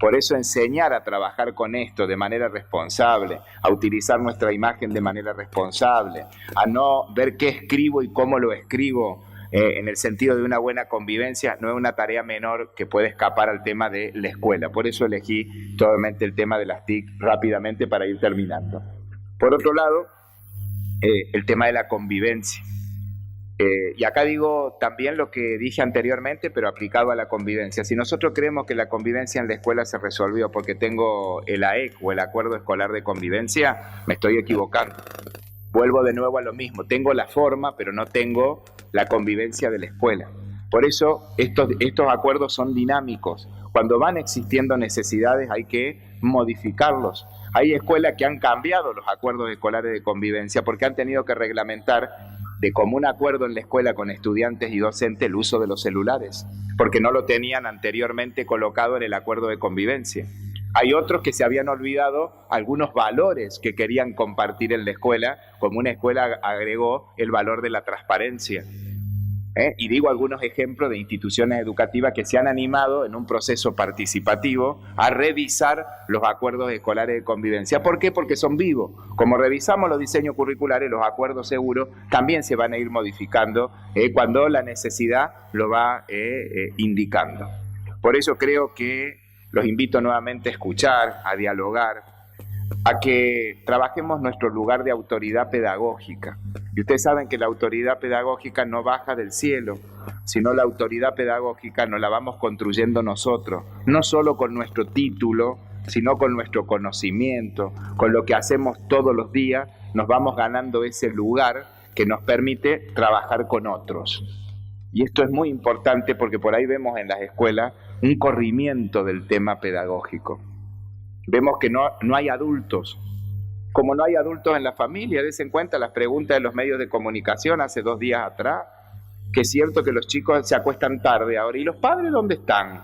[SPEAKER 2] Por eso enseñar a trabajar con esto de manera responsable, a utilizar nuestra imagen de manera responsable, a no ver qué escribo y cómo lo escribo en el sentido de una buena convivencia, no es una tarea menor que puede escapar al tema de la escuela. Por eso elegí totalmente el tema de las TIC rápidamente para ir terminando. Por otro lado, el tema de la convivencia. Y acá digo también lo que dije anteriormente, pero aplicado a la convivencia. Si nosotros creemos que la convivencia en la escuela se resolvió porque tengo el AEC o el Acuerdo Escolar de Convivencia, me estoy equivocando. Vuelvo de nuevo a lo mismo. Tengo la forma, pero no tengo la convivencia de la escuela. Por eso estos acuerdos son dinámicos. Cuando van existiendo necesidades hay que modificarlos. Hay escuelas que han cambiado los acuerdos escolares de convivencia porque han tenido que reglamentar de común acuerdo en la escuela con estudiantes y docentes el uso de los celulares, porque no lo tenían anteriormente colocado en el acuerdo de convivencia. Hay otros que se habían olvidado algunos valores que querían compartir en la escuela, como una escuela agregó el valor de la transparencia. Y digo algunos ejemplos de instituciones educativas que se han animado en un proceso participativo a revisar los acuerdos escolares de convivencia. ¿Por qué? Porque son vivos. Como revisamos los diseños curriculares, los acuerdos seguros también se van a ir modificando cuando la necesidad lo va indicando. Por eso creo que los invito nuevamente a escuchar, a dialogar, a que trabajemos nuestro lugar de autoridad pedagógica. Y ustedes saben que la autoridad pedagógica no baja del cielo, sino la autoridad pedagógica nos la vamos construyendo nosotros, no solo con nuestro título, sino con nuestro conocimiento, con lo que hacemos todos los días, nos vamos ganando ese lugar que nos permite trabajar con otros. Y esto es muy importante porque por ahí vemos en las escuelas un corrimiento del tema pedagógico. Vemos que no hay adultos. Como no hay adultos en la familia, des en cuenta las preguntas de los medios de comunicación hace 2 días atrás, que es cierto que los chicos se acuestan tarde ahora. ¿Y los padres dónde están?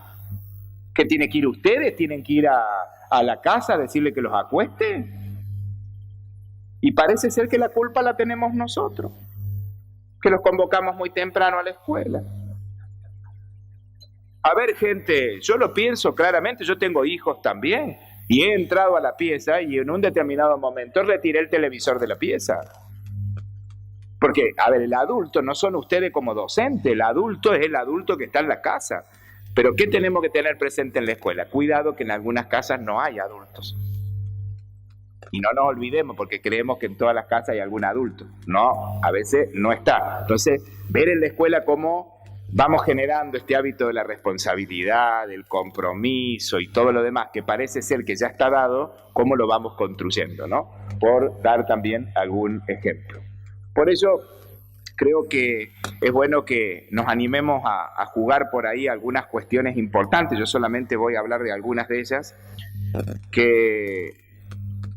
[SPEAKER 2] ¿Qué tienen que ir ustedes? ¿Tienen que ir a la casa a decirle que los acueste? Y parece ser que la culpa la tenemos nosotros, que los convocamos muy temprano a la escuela. A ver, gente, yo lo pienso claramente, yo tengo hijos también. Y he entrado a la pieza y en un determinado momento retiré el televisor de la pieza. Porque, a ver, el adulto no son ustedes como docentes, el adulto es el adulto que está en la casa. Pero ¿qué tenemos que tener presente en la escuela? Cuidado que en algunas casas no hay adultos. Y no nos olvidemos porque creemos que en todas las casas hay algún adulto. No, a veces no está. Entonces, ver en la escuela cómo vamos generando este hábito de la responsabilidad, del compromiso y todo lo demás, que parece ser que ya está dado, cómo lo vamos construyendo, ¿no? Por dar también algún ejemplo. Por eso creo que es bueno que nos animemos a jugar por ahí algunas cuestiones importantes. Yo solamente voy a hablar de algunas de ellas, que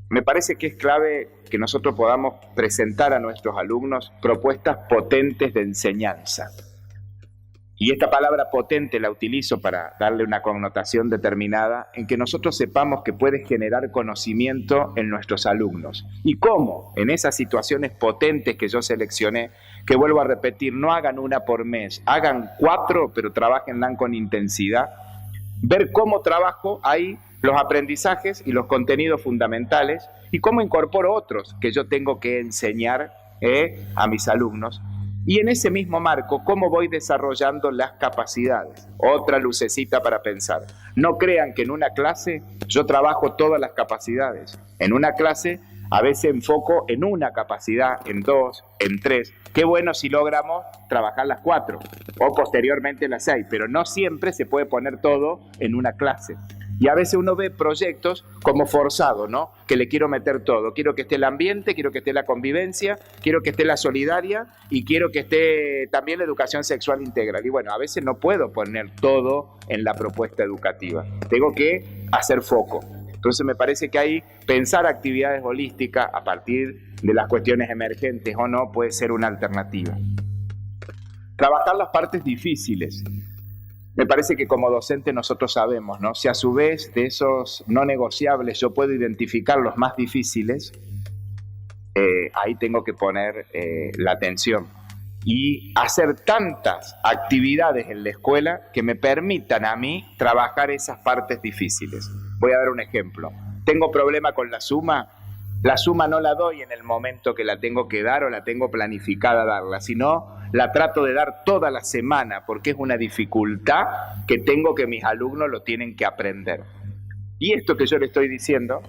[SPEAKER 2] me parece que es clave que nosotros podamos presentar a nuestros alumnos propuestas potentes de enseñanza. Y esta palabra potente la utilizo para darle una connotación determinada en que nosotros sepamos que puede generar conocimiento en nuestros alumnos. Y cómo, en esas situaciones potentes que yo seleccioné, que vuelvo a repetir, no hagan una por mes, hagan 4, pero trabajenla con intensidad, ver cómo trabajo ahí los aprendizajes y los contenidos fundamentales y cómo incorporo otros que yo tengo que enseñar a mis alumnos. Y en ese mismo marco, cómo voy desarrollando las capacidades. Otra lucecita para pensar. No crean que en una clase yo trabajo todas las capacidades. En una clase a veces enfoco en una capacidad, en 2, en 3. Qué bueno si logramos trabajar las 4 o posteriormente las 6, pero no siempre se puede poner todo en una clase. Y a veces uno ve proyectos como forzados, ¿no? Que le quiero meter todo. Quiero que esté el ambiente, quiero que esté la convivencia, quiero que esté la solidaria y quiero que esté también la educación sexual integral. Y bueno, a veces no puedo poner todo en la propuesta educativa. Tengo que hacer foco. Entonces me parece que ahí pensar actividades holísticas a partir de las cuestiones emergentes o no puede ser una alternativa. Trabajar las partes difíciles. Me parece que como docente nosotros sabemos, ¿no? Si a su vez de esos no negociables yo puedo identificar los más difíciles, ahí tengo que poner la atención y hacer tantas actividades en la escuela que me permitan a mí trabajar esas partes difíciles. Voy a dar un ejemplo. Tengo problema con la suma no la doy en el momento que la tengo que dar o la tengo planificada darla, sino la trato de dar toda la semana porque es una dificultad que tengo que mis alumnos lo tienen que aprender. Y esto que yo le estoy diciendo,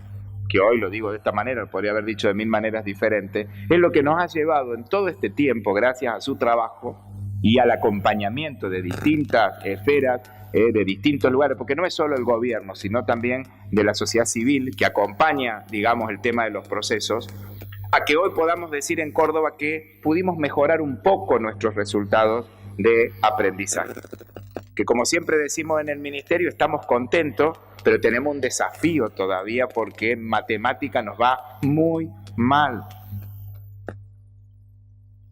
[SPEAKER 2] que hoy lo digo de esta manera, lo podría haber dicho de 1000 maneras diferentes, es lo que nos ha llevado en todo este tiempo, gracias a su trabajo y al acompañamiento de distintas esferas, de distintos lugares, porque no es solo el gobierno, sino también de la sociedad civil que acompaña, digamos, el tema de los procesos, a que hoy podamos decir en Córdoba que pudimos mejorar un poco nuestros resultados de aprendizaje. Que como siempre decimos en el ministerio, estamos contentos, pero tenemos un desafío todavía porque en matemática nos va muy mal.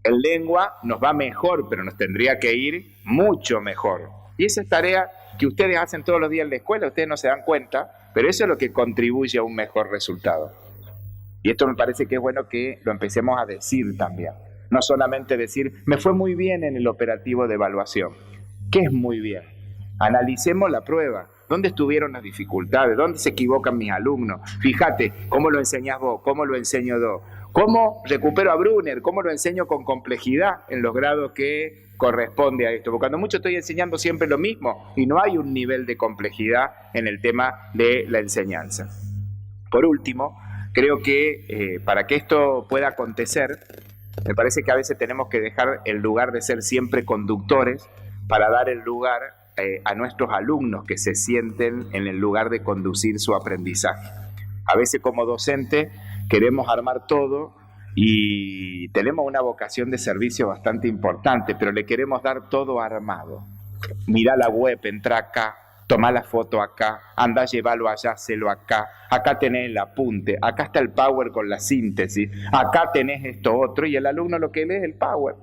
[SPEAKER 2] En lengua nos va mejor, pero nos tendría que ir mucho mejor. Y esa es tarea que ustedes hacen todos los días en la escuela, ustedes no se dan cuenta, pero eso es lo que contribuye a un mejor resultado. Y esto me parece que es bueno que lo empecemos a decir también. No solamente decir, me fue muy bien en el operativo de evaluación. ¿Qué es muy bien? Analicemos la prueba. ¿Dónde estuvieron las dificultades? ¿Dónde se equivocan mis alumnos? Fíjate, ¿cómo lo enseñás vos? ¿Cómo lo enseño yo? ¿Cómo recupero a Brunner? ¿Cómo lo enseño con complejidad en los grados que corresponde a esto? Porque cuando mucho estoy enseñando siempre lo mismo y no hay un nivel de complejidad en el tema de la enseñanza. Por último, creo que para que esto pueda acontecer, me parece que a veces tenemos que dejar el lugar de ser siempre conductores para dar el lugar a nuestros alumnos que se sienten en el lugar de conducir su aprendizaje. A veces como docente queremos armar todo y tenemos una vocación de servicio bastante importante, pero le queremos dar todo armado. Mirá la web, entra acá, tomá la foto acá, anda a llevarlo allá, hacelo acá, acá tenés el apunte, acá está el Power con la síntesis, acá tenés esto otro, y el alumno lo que lee es el Power.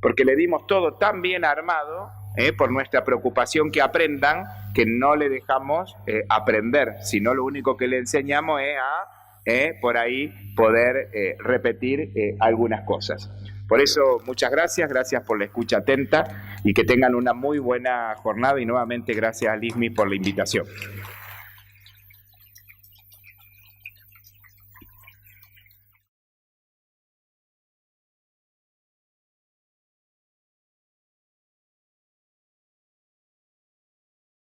[SPEAKER 2] Porque le dimos todo tan bien armado, por nuestra preocupación que aprendan, que no le dejamos aprender, sino lo único que le enseñamos es a, por ahí, poder repetir algunas cosas. Por eso, muchas gracias por la escucha atenta y que tengan una muy buena jornada y nuevamente gracias a Lismi por la invitación.